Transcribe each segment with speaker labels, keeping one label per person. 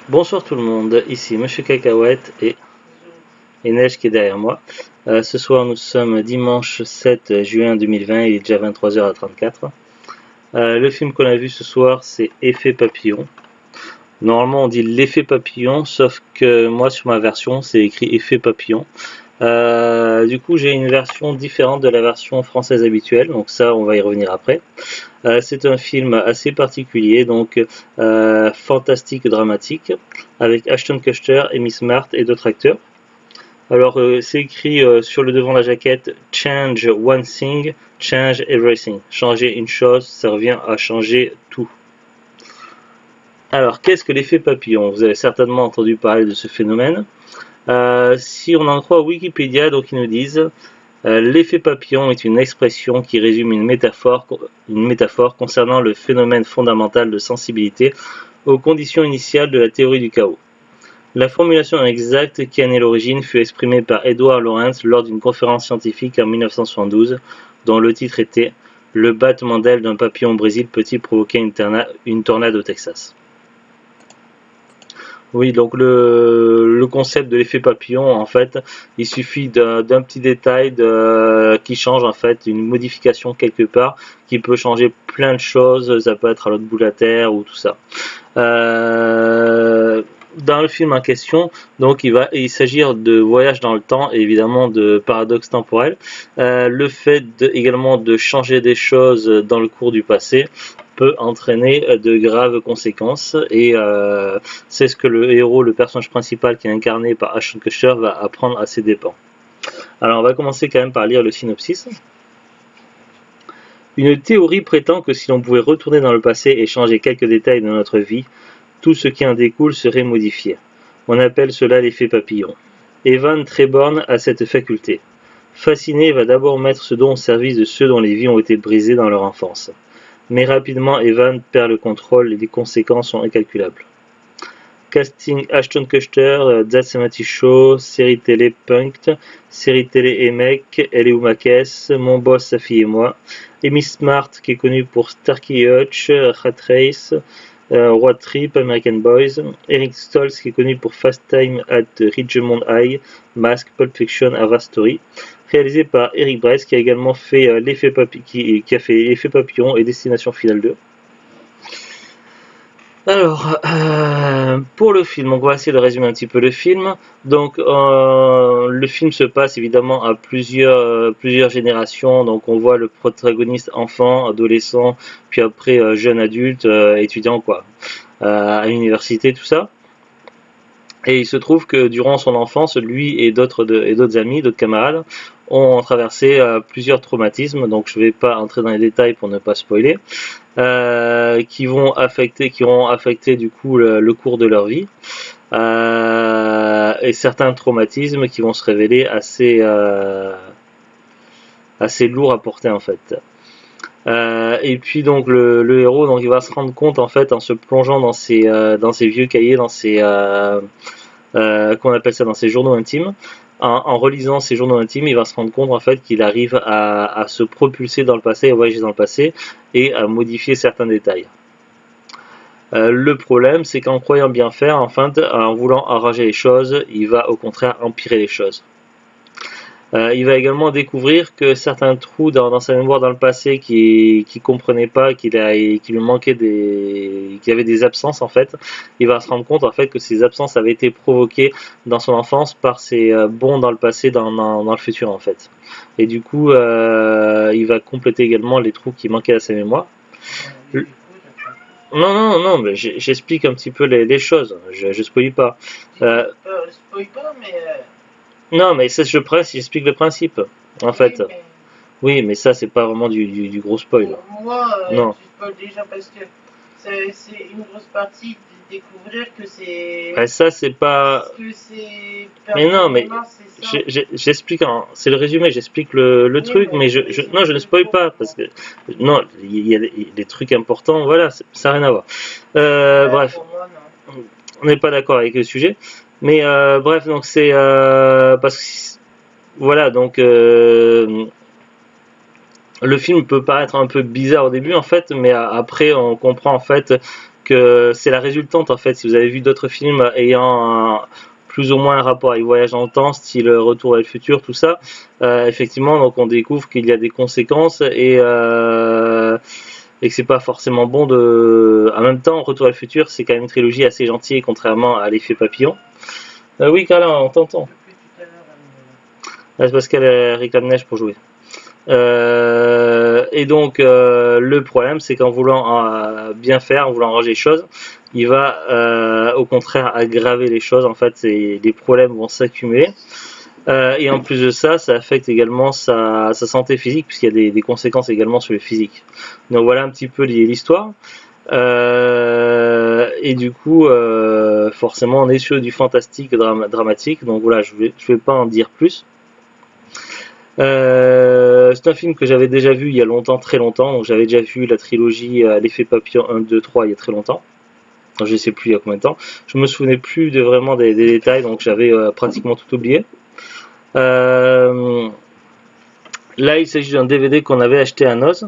Speaker 1: Bonsoir tout le monde, ici Monsieur Cacahuète et Neige qui est derrière moi. Ce soir nous sommes dimanche 7 juin 2020, il est déjà 23h34. Le film qu'on a vu ce soir c'est Effet Papillon. Normalement on dit l'effet papillon, sauf que moi sur ma version c'est écrit Effet Papillon. Du coup j'ai une version différente de la version française habituelle, donc ça on va y revenir après. C'est un film assez particulier, donc fantastique dramatique, avec Ashton Kutcher, Amy Smart et d'autres acteurs. Alors c'est écrit sur le devant de la jaquette Change one thing, change everything. Changer une chose, ça revient à changer tout. Alors qu'est-ce que l'effet papillon? Vous avez certainement entendu parler de ce phénomène. Si on en croit Wikipédia, donc ils nous disent l'effet papillon est une expression qui résume une métaphore concernant le phénomène fondamental de sensibilité aux conditions initiales de la théorie du chaos. La formulation exacte qui en est l'origine fut exprimée par Edward Lorenz lors d'une conférence scientifique en 1972, dont le titre était « Le battement d'aile d'un papillon au Brésil peut-il provoquer une tornade au Texas ?» Oui, donc le concept de l'effet papillon, en fait, il suffit d'un petit détail qui change, en fait, une modification quelque part, qui peut changer plein de choses, ça peut être à l'autre bout de la terre ou tout ça. Dans le film en question, donc il s'agir de voyage dans le temps et évidemment de paradoxe temporel. Le fait également de changer des choses dans le cours du passé peut entraîner de graves conséquences et c'est ce que le héros, le personnage principal qui est incarné par Ashton Kutcher va apprendre à ses dépens. Alors on va commencer quand même par lire le synopsis. Une théorie prétend que si l'on pouvait retourner dans le passé et changer quelques détails de notre vie, tout ce qui en découle serait modifié. On appelle cela l'effet papillon. Evan Treborn a cette faculté. Fasciné, il va d'abord mettre ce don au service de ceux dont les vies ont été brisées dans leur enfance. Mais rapidement, Evan perd le contrôle et les conséquences sont incalculables. Casting Ashton Kutcher, That 70 Show, série télé Punk'd, série télé Emek, Elle est où ma caisse, Mon boss, sa fille et moi. Amy Smart qui est connue pour Starkey Hutch, Rat Race, Road Trip, American Boys. Eric Stoltz qui est connu pour Fast Time at Ridgemont High, Mask, Pulp Fiction, Ava Story. Réalisé par Eric Bryce qui a également fait qui a fait L'effet papillon et Destination Finale 2. Alors, pour le film, on va essayer de résumer un petit peu le film. Donc, le film se passe évidemment à plusieurs générations. Donc, on voit le protagoniste enfant, adolescent, puis après jeune adulte, étudiant quoi, à l'université, tout ça. Et il se trouve que durant son enfance, lui et d'autres amis, d'autres camarades, ont traversé plusieurs traumatismes. Donc, je ne vais pas entrer dans les détails pour ne pas spoiler. Qui auront affecté du coup le cours de leur vie et certains traumatismes qui vont se révéler assez lourds à porter en fait. Et puis donc le héros donc il va se rendre compte en fait en se plongeant dans ses vieux cahiers, dans ses qu'on appelle ça dans ses journaux intimes. En relisant ses journaux intimes, il va se rendre compte en fait qu'il arrive à se propulser dans le passé, à voyager dans le passé et à modifier certains détails. Le problème, c'est qu'en croyant bien faire, en voulant arranger les choses, il va au contraire empirer les choses. Il va également découvrir que certains trous dans sa mémoire dans le passé qu'il comprenait pas, qu'il lui manquait qu'il y avait des absences en fait, il va se rendre compte en fait que ces absences avaient été provoquées dans son enfance par ses bons dans le passé, dans le futur en fait. Et du coup, il va compléter également les trous qui manquaient à sa mémoire. Non, mais j'explique un petit peu les choses, je spoil pas.
Speaker 2: Spoil pas, mais.
Speaker 1: Non, mais j'explique le principe, en fait. Oui, mais ça, c'est pas vraiment du gros spoil.
Speaker 2: Pour moi,
Speaker 1: non.
Speaker 2: tu spoil déjà parce que c'est une grosse partie de découvrir que c'est.
Speaker 1: Ça, c'est pas.
Speaker 2: Que c'est.
Speaker 1: Mais non, mais j'explique, c'est le résumé, j'explique le truc, mais non, je ne spoil pas, parce que. Non, il y a des trucs importants, voilà, ça n'a rien à voir. Bref.
Speaker 2: Moi,
Speaker 1: on n'est pas d'accord avec le sujet. Mais bref, donc c'est parce que voilà, donc le film peut paraître un peu bizarre au début en fait, mais après on comprend en fait que c'est la résultante en fait. Si vous avez vu d'autres films ayant plus ou moins un rapport avec voyage dans le temps, style Retour vers le futur, tout ça, effectivement, donc on découvre qu'il y a des conséquences et que c'est pas forcément bon de. En même temps, Retour vers le futur, c'est quand même une trilogie assez gentille, contrairement à l'effet papillon. Oui, Carla, on t'entend. C'est parce qu'elle réclame neige pour jouer. Et donc le problème c'est qu'en voulant bien faire, en voulant ranger les choses, il va au contraire aggraver les choses en fait, et les problèmes vont s'accumuler. Et en plus de ça, ça affecte également sa santé physique puisqu'il y a des conséquences également sur le physique. Donc voilà un petit peu l'histoire. Et du coup, forcément, on est sur du fantastique dramatique. Donc voilà, je vais pas en dire plus. C'est un film que j'avais déjà vu il y a longtemps, très longtemps. Donc j'avais déjà vu la trilogie L'effet papillon 1, 2, 3 il y a très longtemps. Je ne sais plus il y a combien de temps. Je me souvenais plus vraiment des détails, donc j'avais pratiquement tout oublié. Là, il s'agit d'un DVD qu'on avait acheté à Noz.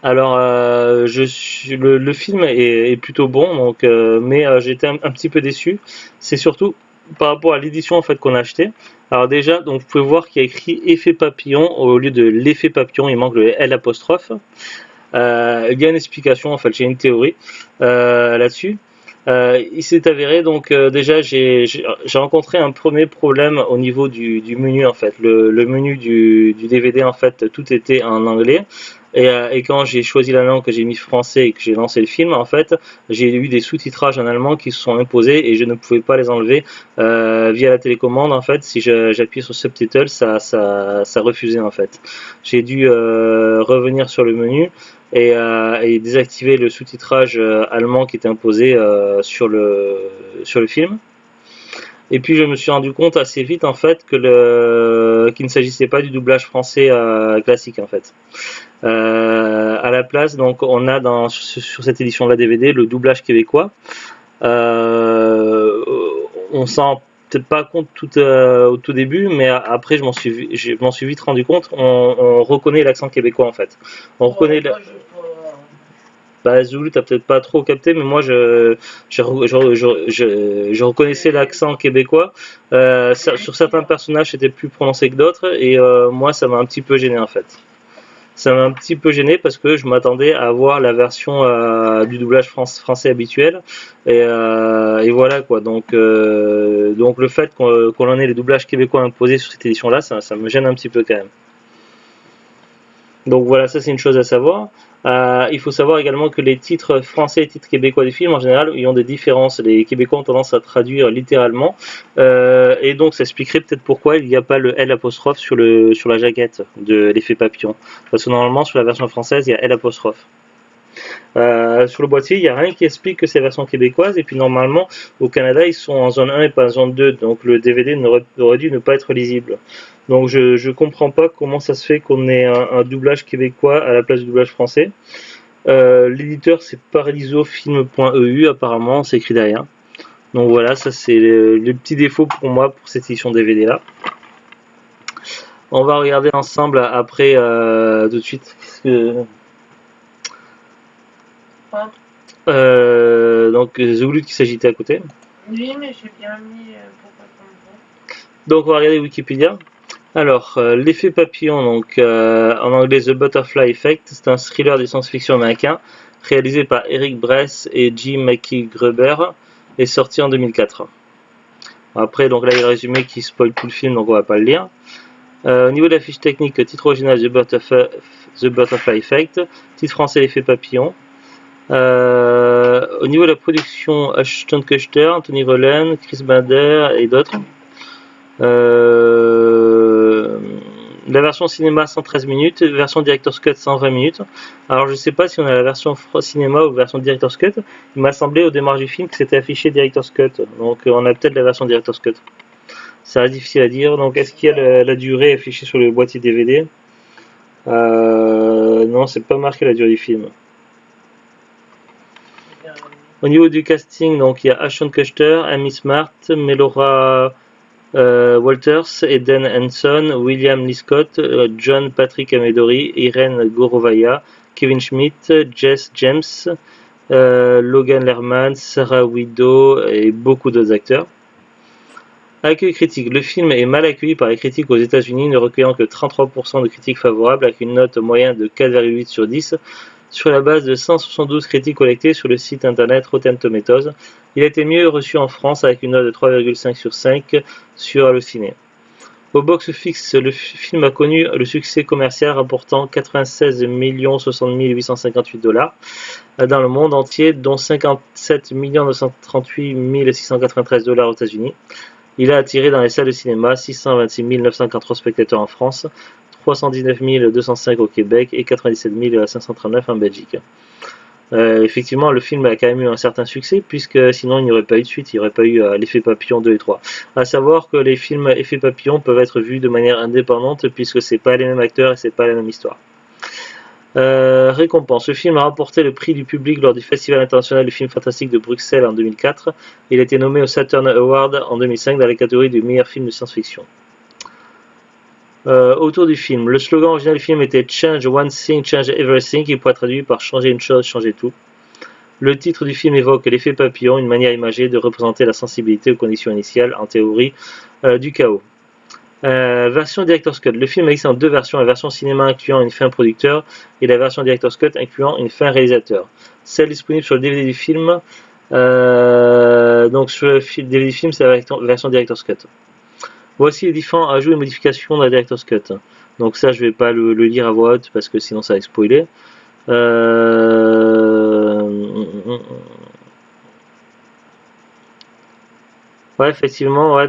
Speaker 1: Alors, le film est plutôt bon, donc, mais j'étais un petit peu déçu. C'est surtout par rapport à l'édition en fait qu'on a acheté. Alors déjà, donc vous pouvez voir qu'il y a écrit effet papillon au lieu de l'effet papillon, il manque le L apostrophe. Il y a une explication, en fait, j'ai une théorie là-dessus. Il s'est avéré donc déjà j'ai rencontré un premier problème au niveau du menu en fait. Le menu du DVD en fait tout était en anglais. Et quand j'ai choisi la langue, que j'ai mis français et que j'ai lancé le film, en fait, j'ai eu des sous-titrages en allemand qui se sont imposés et je ne pouvais pas les enlever via la télécommande. En fait, si j'appuie sur Subtitle, ça refusait en fait. J'ai dû revenir sur le menu et désactiver le sous-titrage allemand qui était imposé sur le film. Et puis je me suis rendu compte assez vite en fait qu'il ne s'agissait pas du doublage français classique en fait. À la place, donc on a sur cette édition de la DVD le doublage québécois. On s'en peut-être pas compte au tout début, mais après je m'en suis vite rendu compte. On reconnaît l'accent québécois en fait. On reconnaît. Bah, Zulu, t'as peut-être pas trop capté, mais moi je reconnaissais l'accent québécois. Sur certains personnages, c'était plus prononcé que d'autres, et moi ça m'a un petit peu gêné en fait. Ça m'a un petit peu gêné parce que je m'attendais à voir la version du doublage français habituel, et voilà quoi. Donc le fait qu'on en ait les doublages québécois imposés sur cette édition-là, ça me gêne un petit peu quand même. Donc voilà, ça c'est une chose à savoir. Il faut savoir également que les titres français et les titres québécois des films en général ils ont des différences. Les Québécois ont tendance à traduire littéralement et donc ça expliquerait peut-être pourquoi il n'y a pas le L apostrophe sur la jaquette de l'effet papillon. Parce que normalement sur la version française il y a L apostrophe. Sur le boîtier, il n'y a rien qui explique que c'est la version québécoise, et puis normalement au Canada ils sont en zone 1 et pas en zone 2, donc le DVD aurait dû ne pas être lisible. Donc je comprends pas comment ça se fait qu'on ait un doublage québécois à la place du doublage français. L'éditeur c'est paradisofilm.eu, apparemment c'est écrit derrière. Donc voilà, ça c'est le petit défaut pour moi pour cette édition DVD là. On va regarder ensemble après tout de suite. Donc Zulu qui s'agitait à côté.
Speaker 2: Oui, mais j'ai bien mis pourquoi qu'on le voit.
Speaker 1: Donc on va regarder Wikipédia. Alors l'effet papillon, donc en anglais The Butterfly Effect, c'est un thriller de science-fiction américain réalisé par Eric Bress et Jim McKee-Gruber et sorti en 2004. Après donc là il y a le résumé qui spoil tout le film, donc on va pas le lire. Au niveau de la fiche technique, titre original The Butterfly Effect, titre français l'effet papillon. Au niveau de la production, Ashton Kutcher, Tony Rowland, Chris Bader et d'autres. La version cinéma 113 minutes, version Director's Cut 120 minutes. Alors je sais pas si on a la version cinéma ou la version Director's Cut. Il m'a semblé au démarrage du film que c'était affiché Director's Cut. Donc on a peut-être la version Director's Cut. Ça reste difficile à dire. Donc est-ce qu'il y a la durée affichée sur le boîtier DVD? Non, c'est pas marqué la durée du film. Au niveau du casting, donc il y a Ashton Kutcher, Amy Smart, Melora Walters, Eden Henson, William Lee Scott, John Patrick Amedori, Irene Gorovaya, Kevin Schmidt, Jess James, Logan Lerman, Sarah Widow et beaucoup d'autres acteurs. Accueil critique. Le film est mal accueilli par les critiques aux États-Unis, ne recueillant que 33% de critiques favorables, avec une note moyenne de 4,8 sur 10, sur la base de 172 critiques collectées sur le site internet Rotten Tomatoes. Il a été mieux reçu en France, avec une note de 3,5 sur 5 sur Allociné. Au box-office, le film a connu le succès commercial, rapportant 96 60 858 $ dans le monde entier, dont 57 938 693 $ aux États-Unis. Il a attiré dans les salles de cinéma 626 943 spectateurs en France, 319 205 au Québec et 97 539 en Belgique. Effectivement, le film a quand même eu un certain succès, puisque sinon il n'y aurait pas eu de suite, il n'y aurait pas eu l'effet papillon 2 et 3. A savoir que les films effet papillon peuvent être vus de manière indépendante, puisque c'est pas les mêmes acteurs et c'est pas la même histoire. Récompense. Ce film a remporté le prix du public lors du Festival international du film fantastique de Bruxelles en 2004. Il a été nommé au Saturn Award en 2005 dans la catégorie du meilleur film de science-fiction. Autour du film. Le slogan original du film était Change one thing, change everything, qui pourrait être traduit par changer une chose, changer tout. Le titre du film évoque l'effet papillon, une manière imagée de représenter la sensibilité aux conditions initiales, en théorie, du chaos. Version Director's Cut. Le film existe en deux versions, la version cinéma incluant une fin producteur et la version Director's Cut incluant une fin réalisateur. Celle disponible sur le DVD du film, donc sur le DVD du film, c'est la version Director's Cut. Voici les différents ajouts et modifications de la Director's Cut. Donc ça, je vais pas le lire à voix haute parce que sinon ça va spoiler. Ouais, effectivement, ouais,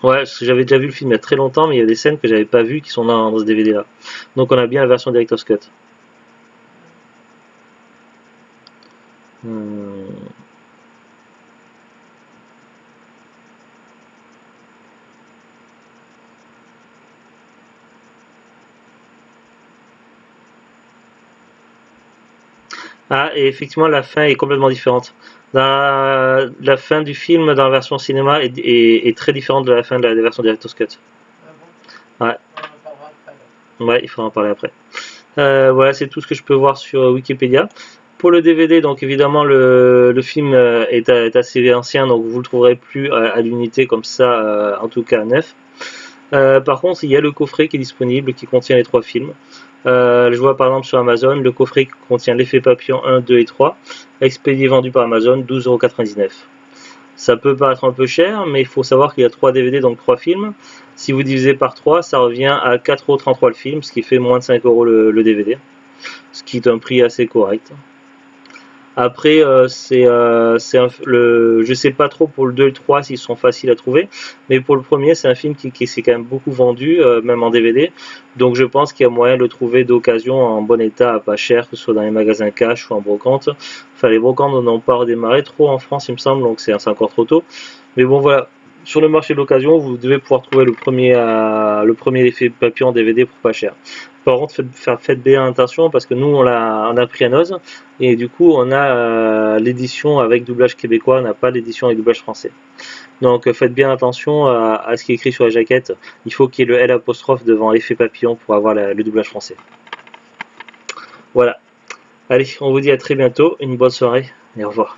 Speaker 1: ouais, parce que j'avais déjà vu le film il y a très longtemps, mais il y a des scènes que j'avais pas vues qui sont dans ce DVD là. Donc on a bien la version Director's Cut. Ah, et effectivement, la fin est complètement différente. La fin du film dans la version cinéma est très différente de la fin de la version Director's Cut.
Speaker 2: Ah bon?
Speaker 1: Ouais.
Speaker 2: On en parlera après.
Speaker 1: Ouais, il faudra en parler après. Voilà, c'est tout ce que je peux voir sur Wikipédia. Pour le DVD, donc évidemment, le film est assez ancien, donc vous le trouverez plus à l'unité comme ça, en tout cas neuf. Par contre, il y a le coffret qui est disponible, qui contient les trois films. Je vois par exemple sur Amazon, le coffret qui contient l'effet papillon 1, 2 et 3, expédié vendu par Amazon, 12,99 €. Ça peut paraître un peu cher, mais il faut savoir qu'il y a 3 DVD, donc 3 films. Si vous divisez par 3, ça revient à 4,33 € le film, ce qui fait moins de 5 € le DVD, ce qui est un prix assez correct. Après, je sais pas trop pour le 2 et le 3 s'ils sont faciles à trouver, mais pour le premier, c'est un film qui s'est quand même beaucoup vendu, même en DVD. Donc je pense qu'il y a moyen de le trouver d'occasion en bon état, à pas cher, que ce soit dans les magasins cash ou en brocante. Enfin, les brocantes n'ont pas redémarré trop en France, il me semble, donc c'est encore trop tôt. Mais bon, voilà. Sur le marché de l'occasion, vous devez pouvoir trouver le premier effet papillon DVD pour pas cher. Par contre, faites bien attention parce que nous, on a pris à Noz et du coup, on a l'édition avec doublage québécois, on n'a pas l'édition avec doublage français. Donc, faites bien attention à ce qui est écrit sur la jaquette. Il faut qu'il y ait le L apostrophe devant l'effet papillon pour avoir le doublage français. Voilà. Allez, on vous dit à très bientôt, une bonne soirée et au revoir.